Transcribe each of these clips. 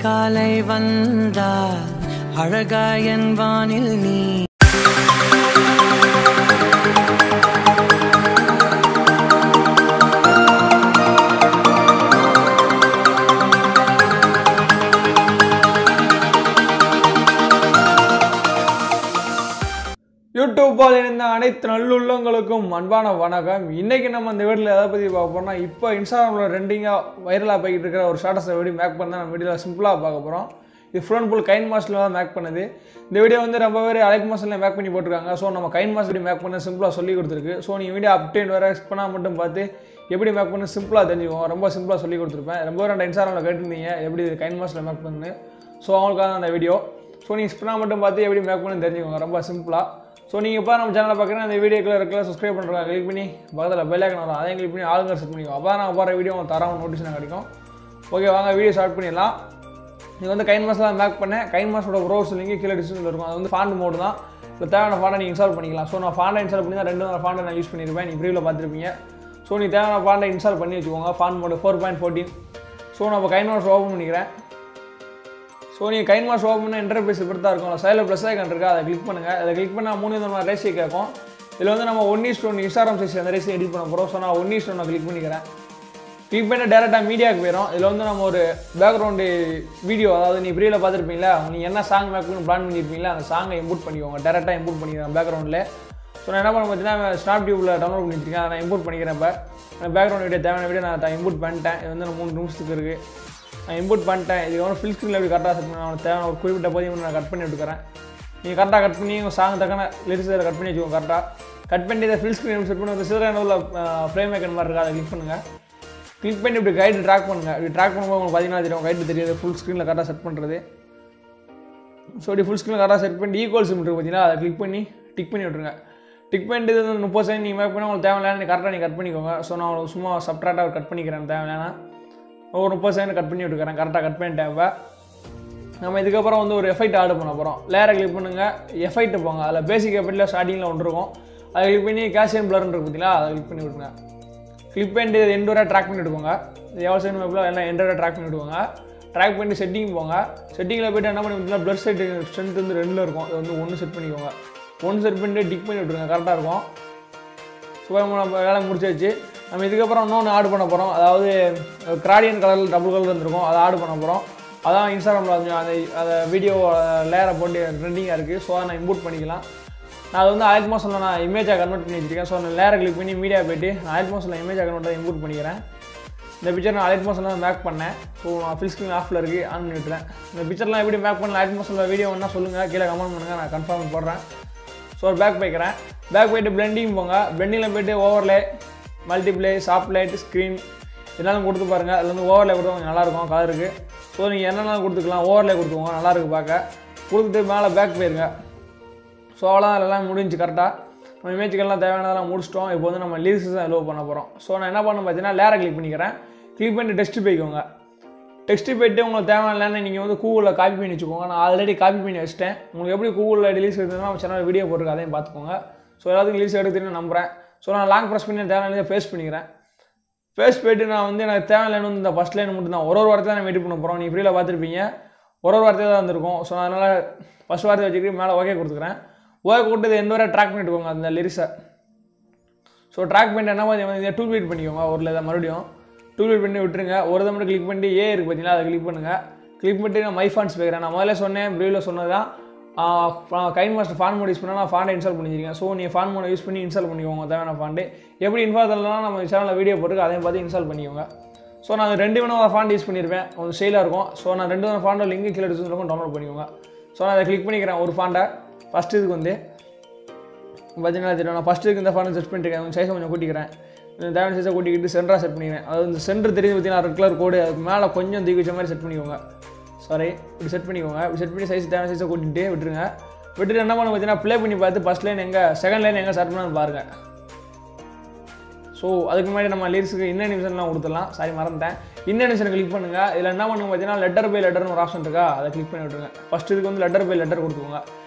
காலை வந்தால் அழகாயன் வானில் நீ யூடியூப் பார்த்து அனைத்து நல்லுள்ளங்களுக்கும் அன்பான வணக்கம். இன்றைக்கி நம்ம இந்த வீடியோவில் எதை பற்றி பார்க்க போகிறோம்னா, இப்போ இன்ஸ்டாகிராமில் ட்ரெண்டிங்காக வைரலாக போய்கிட்டு இருக்கிற ஒரு ஷார்ட்ஸை எப்படி மேக் பண்ணால் நம்ம வீடியோவில் சிம்பிளாக பார்க்க போகிறோம். இது ஃபுல் ஃபுல் கைன்மாஸ்டரில் தான் மேக் பண்ணுது. இந்த வீடியோ வந்து ரொம்ப பேர் அலைட் மாஸ்டரில் மேக் பண்ணி போட்டிருக்காங்க. ஸோ நம்ம கைன்மாஸ்டர் எப்படி மேக் பண்ண சிம்பிளாக சொல்லி கொடுத்துருக்கு. ஸோ நீங்கள் வீடியோ அப்டேட் வேறு பண்ணால் மட்டும் பார்த்து எப்படி மேக் பண்ண சிம்பிளாக தெரிஞ்சுக்குவோம். ரொம்ப சிம்பிளாக சொல்லி கொடுத்துருப்பேன். ரொம்ப பேர் இன்ஸ்டாகிராமில் கேட்டிருந்தீங்க எப்படி கைன்மாஸ்டரில் மேக் பண்ணுன்னு. ஸோ அவங்களுக்காக அந்த வீடியோ. ஸோ நீங்கள் ஸ்பின்னா மட்டும் பார்த்து எப்படி மேக் பண்ணு தெரிஞ்சுக்கோங்க. ரொம்ப சிம்பிளாக. ஸோ நீங்கள் இப்போ நம்ம சேனலில் பார்க்குறேன், அந்த வீடியோக்குள்ள இருக்கிற சப்ஸ்கிரைப் பண்ணுறாங்க, கிளிக் பண்ணி பக்கத்தில் பெல் ஐக்கான் வரும், அதையும் கிளிக் பண்ணி ஆளுங்க செட் பண்ணிக்கோ. அப்போ நாங்கள் போகிற வீடியோ தரவும் நோட்டிஃபிகேஷன் கிடைக்கும். ஓகே, வாங்க வீடியோ ஸ்டார்ட் பண்ணிடலாம். நீங்கள் வந்து கைன்மாஸ்டர் மேக் பண்ணேன். கைன்மாஸ்டரோட ப்ரௌசர் லிங்க் கீழே டிஸ்கிரிப்ஷனில் இருக்கும். அது வந்து ஃபாண்ட் மோடு தான். இப்போ தேவையான ஃபாண்டை நீங்கள் இன்ஸ்டால் பண்ணிக்கலாம். ஸோ நான் ஃபாண்டை இன்ஸ்டால் பண்ணி தான் 2 ஃபாண்டை நான் யூஸ் பண்ணியிருப்பேன். நீங்கள் ப்ரீவில் பார்த்துருப்பீங்க. ஸோ நீ தேவையான ஃபாண்டை இன்ஸ்டால் பண்ணி வச்சுக்கோங்க. Font mode 4.14. ஸோ நான் இப்போ கைன்மாஸ்டர் ஓப்பன் பண்ணிக்கிறேன். ஸோ நீங்கள் கைன்மாஸ்டர் ஓப்பன் பண்ண இன்டர்ஃபேஸ் இப்படி தான் இருக்கும். சைடில் ப்ளஸ் ஐக்கான் இருக்கா, அதை கிளிக் பண்ணுங்கள். அதை கிளிக் பண்ணால் 3 விதமான ரேஷியோ கேட்கும். இதில் வந்து நம்ம 1:1 இன்ஸ்டாகிராம் சைஸ் அந்த ரேஷியோ எடிட் பண்ண போகிறோம். ஸோ நான் 1:1 நான் கிளிக் பண்ணிக்கிறேன். கிளிக் பண்ணி டேரெக்டாக மீடியாவுக்கு போயிடும். இதில் வந்து நம்ம ஒரு பேக்ரவுண்டு வீடியோ, அதாவது நீ ப்ரீவில் பார்த்துருப்பீங்களா, நீங்கள் என்ன சாங் மேக் பண்ணி பிளான் பண்ணியிருப்பீங்களா, அந்த சாங்கை இம்போர்ட் பண்ணிக்கோங்க. டேரெக்டாக இம்போர்ட் பண்ணிக்கிறேன் பேக்ரவுண்டில். ஸோ நான் என்ன பண்ண பார்த்தீங்கன்னா, ஸ்னாப் டியூப்பில் டவுன்லோட் பண்ணி வச்சிருக்கேன். அதை நான் இம்போர்ட் பண்ணிக்கிறேன். இப்போ பேக்ரவுண்ட் வீடியோ தேவையான வீடியோ நான் இம்போர்ட் பண்ணிட்டேன். இது வந்து 3 நிமிஷத்துக்கு இருக்குது. நான் இம்போர்ட் பண்ணிட்டேன். இது வந்து ஃபில் ஸ்க்ரீனில் எப்படி கரெக்டாக செட் பண்ணி தேவையான ஒரு குறிப்பிட்ட பதிவு நான் கட் பண்ணி விட்டுக்கிறேன். நீங்கள் கரெக்டாக கட் பண்ணி உங்கள் சாங் தக்கான லிரிக்ஸ் இதில் கட் பண்ணி வச்சுக்கோங்க. கரெக்டாக கட் பண்ணி இதை ஃபில் ஸ்க்ரீன் செட் பண்ணி சிதறான உள்ள ஃப்ரேம் மேக்கன் மாதிரி இருக்குது, அதை கிளிக் பண்ணுங்கள். கிளிக் பண்ணி இப்படி கைடு ட்ராக் பண்ணுங்கள். இப்படி ட்ராக் பண்ணும்போது உங்களுக்கு பார்த்தீங்கன்னா தெரியும், கைடு தெரியாது ஃபுல் ஸ்க்ரீனில் கரெக்டாக செட் பண்ணுறது. ஸோ இப்படி ஃபுல் ஸ்க்ரீனில் கரெக்டாக செட் பண்ணி ஈக்குவல் சிம் இருக்குது பார்த்தீங்கன்னா, அதை கிளிக் பண்ணி டிக் பண்ணி விட்ருங்க. டிக் பண்ணிட்டு இது 30 செகண்ட் நீங்கள் மேக் பண்ணி உங்களுக்கு தேவையான நீங்கள் கரெக்டாக நீங்கள் கட் பண்ணிக்கோங்க. ஸோ நான் உங்களுக்கு சும்மா சப்ட்ராக்டாக கட் பண்ணிக்கிறேன். தேவையான ஒரு 30 செகண்ட் கட் பண்ணி விட்டுக்கிறேன். கரெக்டாக கட் பண்ணிட்டேன். இப்போ நம்ம இதுக்கப்புறம் வந்து ஒரு எஃபெக்ட் ஆட் பண்ண போகிறோம். லேயரை கிளிக் பண்ணுங்கள், எஃபெக்ட் போங்க. அதில் பேசிக் எஃபெக்ட்டில் ஸ்டார்டிங்கில் ஒன்று இருக்கும். அதை கிளிக் பண்ணி கேஷியன் பிளர்ன்னு இருக்கு பார்த்தீங்களா, அதை கிளிக் பண்ணி விட்டுருங்க. கிளிக் பண்ணிட்டு இது எண்ட் வரை ட்ராக் பண்ணி விட்டுக்கோங்க. இது எவ்வளோ செகண்ட் மேப்பில் எல்லாம் எண்ட் வரை ட்ராக் பண்ணி விட்டுக்கோங்க. ட்ராக் பண்ணி செட்டிங் போங்க. செட்டிங்கில் போய்ட்டு என்ன பண்ணி விட்டுனா, பிளட் செட் ஸ்ட்ரென்த் வந்து 2 இருக்கும். இது வந்து 1 செட் பண்ணிக்கோங்க. 1 செட் பண்ணிட்டு டிக் பண்ணி விட்டுருங்க. கரெக்டாக இருக்கும். ஸோ நம்ம வேலை முடிச்சாச்சு. நம்ம இதுக்கப்புறம் இன்னொன்று ஆட் பண்ண போகிறோம். அதாவது கிராடியன் கலரில் டபுள் கலர் இருந்திருக்கும், அதை ஆட் பண்ண போகிறோம். அதான் இன்ஸ்டாகிராமில் அந்த வீடியோ லேயரை போட்டு ட்ரெண்டிங்காக இருக்குது. ஸோ அதை நான் இம்போர்ட் பண்ணிக்கலாம். நான் அது வந்து அலைட் மாஸ்டரில் நான் இமேஜாக கன்வெர்ட் பண்ணி வச்சிருக்கேன். ஸோ நான் லேயரை கிளிக் பண்ணி மீடியா போய்ட்டு நான் அலைட் மாஸ்டரில் இமேஜாக கன்வெர்ட் இம்போர்ட் பண்ணிக்கிறேன். இந்த பிக்சர் நான் அலைட் மாஸ்டரில் தான் மேக் பண்ணேன். ஸோ நான் ஃபில் ஸ்க்ரீன் ஆஃபில் இருக்குது, ஆன் பண்ணி விட்டுறேன். இந்த பிக்சர்லாம் எப்படி மேக் பண்ணல அலைட் மாஸ்டரில் வீடியோ வேணா சொல்லுங்கள், கீழே கமெண்ட் பண்ணுங்கள், நான் கன்ஃபார்ம் போடுறேன். ஸோ ஒரு பேக் போய்க்கிறேன். பேக் போய்ட்டு பிளெண்டிங் போங்க. பிளெண்டிங்கில் போய்ட்டு overlay, multiplay, soft light, screen இதெல்லாம் கொடுத்து பாருங்கள். அதில் வந்து ஓவர்லே கொடுத்தா கொஞ்சம் நல்லாயிருக்கும் கலருக்கு. ஸோ நீங்கள் என்னென்ன கொடுத்துக்கலாம், ஓவர்லே கொடுத்துக்கோங்க, நல்லாயிருக்கு பார்க்க. கொடுத்துட்டு மேலே பேக் போயிருங்க. ஸோ அவ்வளோதான், எல்லாம் முடிஞ்சு கரெக்டாக. நம்ம இமேஜுக்கெல்லாம் தேவையானதெல்லாம் முடிச்சிட்டோம். இப்போ வந்து நம்ம லிரிக்ஸ் தான் லோ பண்ண போகிறோம். ஸோ நான் என்ன பண்ண பார்த்தீங்கன்னா, லேரை கிளிக் பண்ணிக்கிறேன். கிளிக் பண்ணி டெஸ்ட் போய்க்கோங்க. டெக்ஸ்ட் போய்ட்டு உங்களுக்கு தேவையான லேனை நீங்கள் வந்து கூகுளில் காப்பி பண்ணி வச்சுக்கோங்க. நான் ஆல்ரெடி காப்பி பண்ணி வச்சிட்டேன். உங்களுக்கு எப்படி கூகுளில் ரிலீஸ் எடுத்துன்னா நம்ம சேனல் வீடியோ போட்டுருக்கு, அதையும் பார்த்துக்கோங்க. ஸோ எல்லாத்துக்கும் ரிலீஸ் எடுத்துன்னு நம்புகிறேன். ஸோ நான் லாங் ப்ரெஸ் பண்ணி தேவையான பேஸ்ட் பண்ணிக்கிறேன். பேஸ்ட் போய்ட்டு நான் வந்து எனக்கு தேவையான லைன் வந்து இந்த ஃபஸ்ட் லைன் மட்டும் தான், ஒரு வார்த்தை தான் நம்ம எடிட் பண்ண போகிறோம். நீங்கள் ஃப்ரீயில் பார்த்துருப்பீங்க, ஒரு வார்த்தை தான் வந்திருக்கும். ஸோ அதனால் ஃபஸ்ட் வார்த்தை வச்சுக்கிட்டு மேலே ஓகே கொடுத்துக்கிறேன். ஓகே கொடுத்து எந்த வரை ட்ராக் பண்ணிட்டுக்கோங்க அந்த லிரிக்ஸை. ஸோ ட்ராக் பண்ணிட்டு என்ன மாதிரி டூல் பீட் பண்ணிக்கோங்க. ஒரு இதை மறுபடியும் டூல் பீட் பண்ணி விட்டுருங்க. ஒரு இதை மட்டும் கிளிக் பண்ணி ஏ இருக்குது பார்த்தீங்களா, அதை கிளிக் பண்ணுங்கள். கிளிக் பண்ணிட்டு நான் மை ஃபாண்ட்ஸ் போய்க்கிறேன். நான் முதல்ல சொன்னேன், ப்ரீவில் சொன்னது தான். கைன்மாஸ்டர் ஃபாண்ட் மோட் யூஸ் பண்ணால் நான் ஃபாண்டை இன்ஸ்டால் பண்ணிச்சிருக்கேன். ஸோ நீங்கள் ஃபாண்ட் மோட் யூஸ் பண்ணி இன்ஸ்டால் பண்ணிக்கோங்க. தேவையான ஃபாண்டு எப்படி இன்ஃபால் தரலாம் நம்ம சேனலில் வீடியோ போட்டுருக்கு, அதையும் பார்த்து இன்ஸ்டால் பண்ணிக்கோங்க. ஸோ நான் 2 விதமான ஃபாண்ட் யூஸ் பண்ணியிருப்பேன், கொஞ்சம் ஸ்டைலாக இருக்கும். ஸோ நான் 2 விதமான ஃபாண்டை லிங்க் கீழே டிஸ்கிரிப்ஷனில் டவுன்லோட் பண்ணிக்கோங்க. ஸோ நான் அதை கிளிக் பண்ணிக்கிறேன். ஒரு ஃபாண்டை ஃபஸ்ட்டு இதுக்கு வந்து பார்த்தீங்கன்னா தெரியும், நான் ஃபஸ்ட்டு இதுக்கு இந்த ஃபாண்டை செட் பண்ணியிருக்கேன். கொஞ்சம் சைஸை கொஞ்சம் கூட்டிக்கிறேன். தேவையான சைஸை கூட்டிக்கிட்டு சென்டராக செட் பண்ணிக்கிறேன். அதாவது இந்த சென்டர் தெரிஞ்சு பார்த்தீங்கன்னா ரெட் கலர் கோடு, அதுக்கு மேலே கொஞ்சம் தூக்கி வச்ச மாதிரி செட் பண்ணிக்கோங்க. சாரி, இப்படி செட் பண்ணிக்கோங்க. இப்படி செட் பண்ணி சைஸ் தேவையான சைஸை கூட்டிகிட்டே விட்டுருங்க. விட்டுட்டு என்ன பண்ண பார்த்தீங்கன்னா, ப்ளே பண்ணி பார்த்து ஃபஸ்ட் லைன் எங்கே, செகண்ட் லைன் எங்கே ஸ்டார்ட் பண்ணான்னு பாருங்கள். ஸோ அதுக்கு முன்னாடி நம்ம லிரிக்ஸுக்கு இன்ன நிமிஷன்லாம் கொடுத்துடலாம். சாரி மறந்துட்டேன். இன்ன நிமிஷனை கிளிக் பண்ணுங்கள். இதில் என்ன பண்ணுங்க பார்த்தீங்கன்னா, லெட்டர் பை லெட்டர்னு ஒரு ஆப்ஷன் இருக்கா, அதை கிளிக் பண்ணி விட்டுருங்க. ஃபஸ்ட் இதுக்கு வந்து லெட்டர் பை லெட்டர் கொடுத்துக்கோங்க.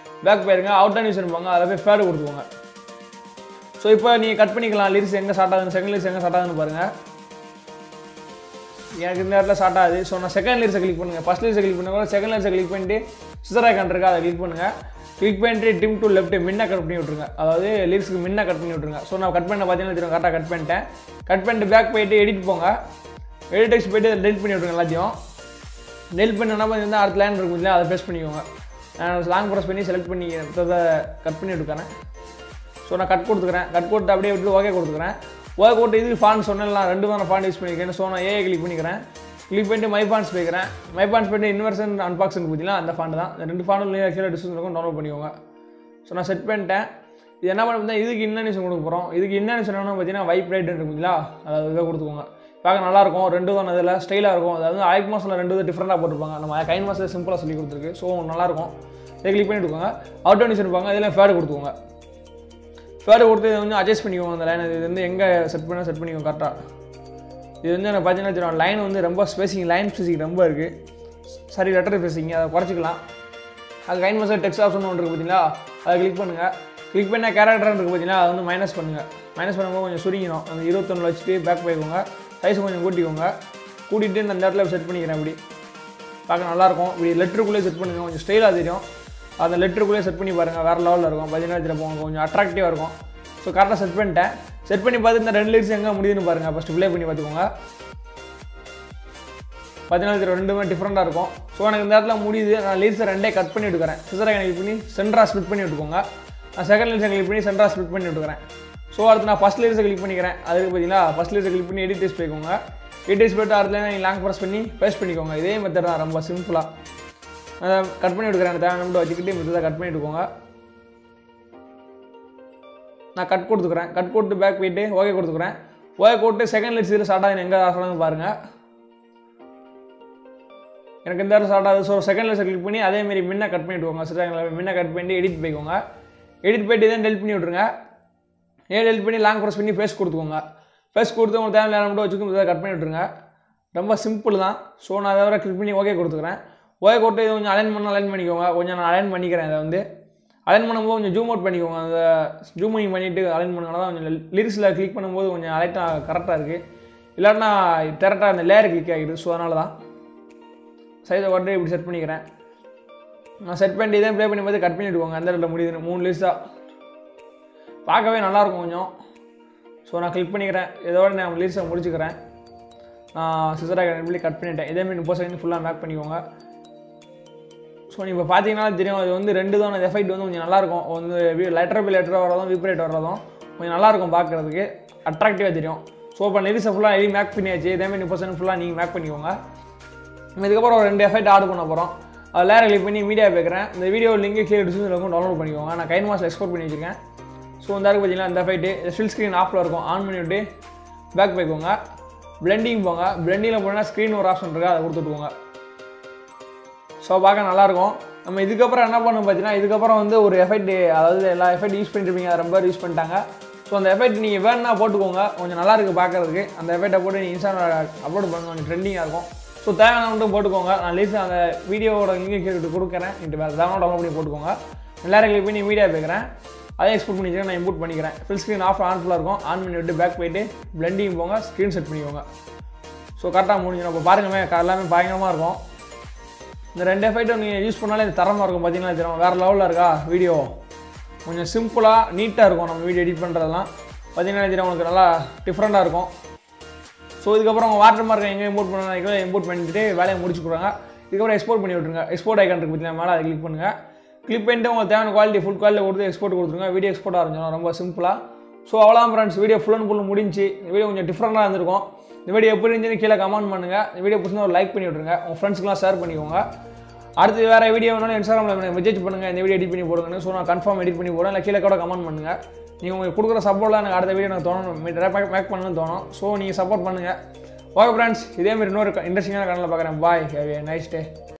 பேக் போயிருங்க. அவுட் அண்ட் நிமிஷன் போங்க, அதில் போய் ஃபேடு கொடுத்துக்கோங்க. ஸோ இப்போ நீங்கள் கட் பண்ணிக்கலாம். லிரிக்ஸ் எங்கே ஸ்டார்ட் ஆகுது, செகண்ட் லிரிக்ஸ் எங்கே ஸ்டார்ட் ஆகுதுன்னு பாருங்கள். எனக்கு இந்த இடத்துல ஸ்டார்ட் ஆகுது. ஸோ நான் செகண்ட் லிரிக்ஸை கிளிக் பண்ணுங்கள். ஃபஸ்ட் லிரிக்ஸை கிளிக் பண்ண செகண்ட் லிரிக்ஸை கிளிக் பண்ணிட்டு சிசர் ஐகான் இருக்கா அதை கிளிக் பண்ணுங்கள். கிளிக் பண்ணிட்டு டிம் டு லெஃப்ட் மின்ன கட் பண்ணி விட்ருங்க. அதாவது லிரிக்ஸுக்கு மின்ன கட் பண்ணி விட்ருங்க. ஸோ நான் கட் பண்ண பார்த்தீங்கன்னா கரெக்டாக கட் பண்ணிட்டேன். கட் பண்ணிட்டு பேக் போயிட்டு எடிட் போங்க. எடிட் டெக்ஸ்ட் போய்ட்டு டெலிட் பண்ணி விட்ருங்க எல்லாத்தையும். டெலிட் பண்ணோன்னா பார்த்தீங்கன்னா அடுத்த லைன் இருக்கும் இல்லையா, அதை ப்ரெஸ் பண்ணிக்கோங்க. நான் லாங் ப்ரெஸ் பண்ணி செலக்ட் பண்ணி கட் பண்ணி விட்டுக்கிறேன். ஸோ நான் கட் கொடுத்துக்கிறேன். கட் கொடுத்து அப்படியே விட்டு ஓகே கொடுத்துக்கிறேன். ஓகே கொடுத்து இதுக்கு ஃபாண்ட் சொன்னேன், நான் 2 ஃபாண்ட் யூஸ் பண்ணிக்கிறேன். ஸோ நான் ஏஐ கிளிக் பண்ணிக்கிறேன். கிளிக் பண்ணிட்டு மை ஃபாண்ட்ஸ் போய்க்கிறேன். மை ஃபாண்ட்ஸ் பண்ணிட்டு இன்வெர்ஷன் அன்பாக்ஷன் பார்த்தீங்கன்னா அந்த ஃபாண்ட் தான். இந்த 2 ஃபாண்ட் கீழே டிஸ்கிரிப்ஷன் டவுன்லோட் பண்ணிக்கோங்க. ஸோ நான் செட் பண்ணிட்டேன். இது என்ன பண்ண இதுக்கு இன்னனிஷன் கொடுக்க போகிறோம். இதுக்கு இன்னனிஷன் என்னென்னு பார்த்தீங்கன்னா வைப்ரேட் இருக்குங்களா, அதாவது இதை கொடுத்துக்கோங்க. பார்க்க நல்லாயிருக்கும். 2 தான் இதில் ஸ்டைலாக இருக்கும். அதாவது Alight மாதத்தில் 2 டிஃப்ரெண்ட்டாக போட்டிருப்பாங்க. நம்ம கைன்மாஸ்டர் சிம்பிளாக சொல்லி கொடுத்துருக்கு. ஸோ நல்லாயிருக்கும். இதை கிளிக் பண்ணிவிட்டுக்கோங்க. அவுட்டோனிஷன் இருப்பாங்க. இதில் ஃபேடு கொடுத்துக்கோங்க. ஃபேடு கொடுத்து இதை வந்து அட்ஜஸ்ட் பண்ணிக்கோங்க. அந்த லைன் இது வந்து எங்கே செட் பண்ணிக்கோங்க கரெக்டாக. இது வந்து எனக்கு பார்த்தீங்கன்னா லைன் வந்து ரொம்ப ஸ்பேசிங், லைன் ஸ்பேசிங் ரொம்ப இருக்குது. சரி லெட்டர் ஸ்பேசிங் அதை குறைச்சிக்கலாம். அது கைன்மாஸ்டர் டெக்ஸ்ட் ஆப்ஷன் ஒன்று இருக்குது பார்த்தீங்களா, அதை கிளிக் பண்ணுங்கள். கிளிக் பண்ணால் கேரக்டர் இருக்குது பார்த்தீங்கன்னா அதை வந்து மைனஸ் பண்ணுங்கள். மைனஸ் பண்ணும்போது கொஞ்சம் சுருங்கிடும். அந்த 21 வச்சுட்டு பேக் போய்க்கோங்க. சைஸ் கொஞ்சம் கூட்டிக்கோங்க. கூட்டிகிட்டு நான் அந்த இடத்துல செட் பண்ணிக்கிறேன். இப்படி பார்க்க நல்லாயிருக்கும். இப்படி லெட்டருக்குள்ளே செட் பண்ணுங்கள். கொஞ்சம் ஸ்டைலாக தெரியும். அந்த லெட்டருக்குள்ளே செட் பண்ணி பாருங்கள். வேறு லெவலில் இருக்கும். பார்த்தீங்கன்னா கொஞ்சம் அட்ராக்டிவாக இருக்கும். ஸோ கரெக்டாக செட் பண்ணிட்டேன். செட் பண்ணி பார்த்து இந்த 2 லிரிக்ஸ் எங்கே முடியுதுன்னு பாருங்கள். ஃபஸ்ட்டு ப்ளே பண்ணி பார்த்துக்கோங்க. பார்த்தீங்கன்னா 2மே டிஃப்ரெண்ட்டாக இருக்கும். ஸோ எனக்கு இந்த இடத்துல முடியுது. நான் லிரிக்ஸை 2 கட் பண்ணி விட்டுக்கிறேன். சிசரை கிளிக் பண்ணி சென்டராக ஸ்பிட் பண்ணி விட்டுக்கோங்க. நான் செகண்ட் லிரிக்ஸை கிளிக் பண்ணி சென்டராக ஸ்பிட் பண்ணி விட்டுக்கிறேன். ஸோ அடுத்து நான் ஃபஸ்ட் லிரிக்ஸை கிளிக் பண்ணிக்கிறேன். அதுக்கு பார்த்தீங்கன்னா ஃபஸ்ட் லிரிக்ஸை கிளிக் பண்ணி எடிட் டெக்ஸ்ட் போய்க்கோங்க. எடிட் டெக்ஸ்ட் போய்ட்டு அடுத்த நீங்கள் லாங் ப்ரெஸ் பண்ணி பேஸ்ட் பண்ணிக்கோங்க. இதே மெத்தட் தான், ரொம்ப சிம்பிளாக. அதை கட் பண்ணி விட்டுக்கிறேன். தேவை நம்பர் வச்சுக்கிட்டு மெத்தடாக கட் பண்ணி விட்டுக்கோங்க. நான் கட் கொடுத்துக்கிறேன். கட் கொடுத்து பேக் போயிட்டு ஓகே கொடுத்துக்கிறேன். ஓகே கொடுத்து செகண்ட் லிரிக்ஸ் ஸ்டார்ட் ஆகுது எங்கே ஆகணும்னு பாருங்கள். எனக்கு இந்த இடத்துல ஸ்டார்ட் ஆகுது. ஸோ செகண்ட் லிரிக்ஸை கிளிக் பண்ணி அதேமாரி முன்ன கட் பண்ணிவிட்டுக்கோங்க. முன்ன கட் பண்ணிட்டு எடிட் போய்க்கோங்க. எடிட் போய்ட்டு இதை டெலிட் பண்ணி விட்ருங்க. டெலிட் பண்ணி லாங் ப்ரெஸ் பண்ணி பேஸ்ட் கொடுத்துக்கோங்க. பேஸ்ட் கொடுத்து உங்களுக்கு தேவையான மட்டும் வச்சுக்கோங்க. இதை கட் பண்ணி விட்ருங்க. ரொம்ப சிம்பிள் தான். ஸோ நான் அதை வர கிளிக் பண்ணி ஓகே கொடுத்துக்கிறேன். ஓகே கொடுத்து இது கொஞ்சம் அலைன் பண்ணிக்கோங்க. கொஞ்சம் நான் அலைன் பண்ணிக்கிறேன். இதை வந்து அலைன் பண்ணும்போது கொஞ்சம் ஜூம் அவுட் பண்ணிக்கோங்க. அந்த ஜூமிங் பண்ணிவிட்டு அலைன் பண்ணுங்கன்னா தான் கொஞ்சம் லிரிக்ஸில் கிளிக் பண்ணும்போது கொஞ்சம் அலைட்டாக கரெக்டாக இருக்குது. இல்லாட்டினா டேரெக்டாக அந்த லேயர் கிளிக் ஆகிடுது. ஸோ அதனால தான் சைஸை கொண்டு இப்படி செட் பண்ணிக்கிறேன். நான் செட் பண்ணிட்டு இதே ப்ளே பண்ணி பார்த்து கட் பண்ணி விட்டுக்கோங்க. அந்த இடத்துல முடியுது 3 லிரிக்ஸ் தான். பார்க்கவே நல்லாயிருக்கும் கொஞ்சம். ஸோ நான் கிளிக் பண்ணிக்கிறேன். இதோட நான் லிரிக்ஸை முடிச்சுக்கிறேன். நான் சிசரை கட் பண்ணிட்டேன். இதேமாதிரி 30 செகண்ட் ஃபுல்லாக மேக் பண்ணிக்கோங்க. ஸோ நீங்கள் இப்போ பார்த்தீங்கன்னா தெரியும், இது வந்து 2 தான். எஃபெக்ட் வந்து கொஞ்சம் நல்லாயிருக்கும். வந்து லெட்டர் பை லெட்டர் வரதும் விப்ரேட் வரதும் கொஞ்சம் நல்லாயிருக்கும். பார்க்குறதுக்கு அட்ராக்டிவாக தெரியும். ஸோ இப்போ லிரிக்ஸை ஃபுல்லாக எழுதி மேக் பண்ணியாச்சு. இதேமாதிரி 30% ஃபுல்லாக நீங்கள் மேக் பண்ணிக்கோங்க. இதுக்கப்புறம் ஒரு 2 எஃபெக்ட் ஆட் பண்ண போகிறோம். லேயர் கிளிக் பண்ணி மீடியா பேக்கிறேன். இந்த வீடியோ லிங்க் கீழே டிஸ்கிரிப்ஷனில் இருக்கும், டவுன்லோட் பண்ணிக்கோங்க. நான் கைன்மாஸ்டர் எக்ஸ்போர்ட் பண்ணி வச்சுருக்கேன். ஸோ இந்த இருக்குது பார்த்தீங்கன்னா இந்த எஃபெக்ட் ஃபுல் ஸ்க்ரீன் ஆஃபில் இருக்கும். ஆன் பண்ணிவிட்டு பேக் போய்க்கோங்க. பிளெண்டிங் போங்க. பிளெண்டிங்கில் போனால் ஸ்க்ரீன் ஒரு ஆப்ஷன் இருக்குது, அதை கொடுத்துட்டுவோங்க. ஸோ பார்க்க நல்லாயிருக்கும். நம்ம இதுக்கப்புறம் என்ன பண்ணணும் பார்த்தீங்கன்னா, இதுக்கப்புறம் வந்து ஒரு எஃபெக்ட், அதாவது எல்லா எஃபெக்ட் யூஸ் பண்ணிட்டுருப்பீங்க, அதை ரொம்ப யூஸ் பண்ணிட்டாங்க. ஸோ அந்த எஃபெக்ட் நீங்கள் வேணுன்னா போட்டுக்கோங்க. கொஞ்சம் நல்லாயிருக்கு பார்க்குறதுக்கு. அந்த எஃபெக்ட்டை போட்டு நீங்கள் இன்ஸ்டாகிராமில் அப்லோட் பண்ணுங்க. கொஞ்சம் ட்ரெண்டிங்காக இருக்கும். ஸோ தேவையான மட்டும் போட்டுக்கோங்க. நான் லிஸ்ட் அந்த வீடியோவோட லிங்க் கேட்டு கொடுக்குறேன். இன்ட்டு வேறு தேவையான டவுன்லோட் பண்ணி போட்டுக்கோங்க. எல்லாரும் கிளிக் பண்ணி மீடியா பேக்கிறேன். அதை எக்ஸ்போர்ட் பண்ணி நான் இம்போர்ட் பண்ணிக்கிறேன். ஃபுல் ஸ்க்ரீன் ஆன்ஃபுல்லாக இருக்கும். ஆன் பண்ணி விட்டு பேக் போய்ட்டு பிளெண்டிங் போங்க. ஸ்க்ரீன் செட் பண்ணிக்கோங்க. ஸோ கரெக்டாக முடிஞ்சிடும். இப்போ பாருங்கமே எல்லாமே பயங்கரமாக இருக்கும். இந்த 2 எஃபெக்ட்டும் நீங்கள் யூஸ் பண்ணாலே இது தரமாக இருக்கும். பார்த்தீங்கன்னா தெரியும், வேறு லெவலில் இருக்கா வீடியோ. கொஞ்சம் சிம்பிளாக நீட்டாக இருக்கும். நம்ம வீடியோ எடிட் பண்ணுறதுலாம் பார்த்தீங்கன்னா தெரியும், உங்களுக்கு நல்லா டிஃப்ரெண்ட்டாக இருக்கும். ஸோ இதுக்கப்புறம் உங்கள் வாட்டர் மார்க்கை எங்கே இம்போர்ட் பண்ண இம்போர்ட் பண்ணிட்டு வேலையை முடிச்சு கொடுங்க. இதுக்கப்புறம் எக்ஸ்போர்ட் பண்ணி விட்ருங்க. எக்ஸ்போர்ட் ஐக்கான் இருக்குது பார்த்தீங்கன்னா, மேலே அதை கிளிக் பண்ணுங்கள். கிளிக் பண்ணிட்டு உங்களுக்கு தேவையான குவாலிட்டி ஃபுல் குவாலிட்டி கொடுத்து எக்ஸ்போர்ட் கொடுத்துருங்க. வீடியோ எக்ஸ்போர்ட் ஆரம்பிச்சிடும் ரொம்ப சிம்பிளாக. ஸோ அவ்வளோதான் friends, video full and full முடிஞ்சு. இந்த வீடியோ கொஞ்சம் டிஃப்ரெண்ட்டாக இருந்திருக்கும். இந்த வீடியோ எப்படி இருந்துச்சுன்னு கீழே கமெண்ட் பண்ணுங்கள். இந்த வீடியோ பிடிச்சினா ஒரு லைக் பண்ணி விட்ருங்க. உங்கள் ஃப்ரெண்ட்ஸ்க்குலாம் ஷேர் பண்ணிக்கோங்க. அடுத்து வேறு வீடியோ வேணாலும் இன்ஸ்டாகிராமில் மெசேஜ் பண்ணுங்கள், இந்த வீடியோ எடிட் பண்ணி போடுங்கன்னு. ஸோ நான் கன்ஃபார்ம் எடிட் பண்ணி போடுறேன். இல்லை கீழே கூட கமெண்ட் பண்ணுங்கள். நீங்கள் உங்களுக்கு கொடுக்குற சப்போர்ட்டில் எனக்கு அடுத்த வீடியோ எனக்கு தோணும், மேக் பண்ணணும்னு தோணும். ஸோ நீங்கள் சப்போர்ட் பண்ணுங்கள். ஓகே ஃப்ரெண்ட்ஸ், இதேமாதிரி இன்னொரு இன்ட்ரெஸ்டிங்கான கனலில் பார்க்குறேன். பாய், ஹேவ் எ நைஸ் டே.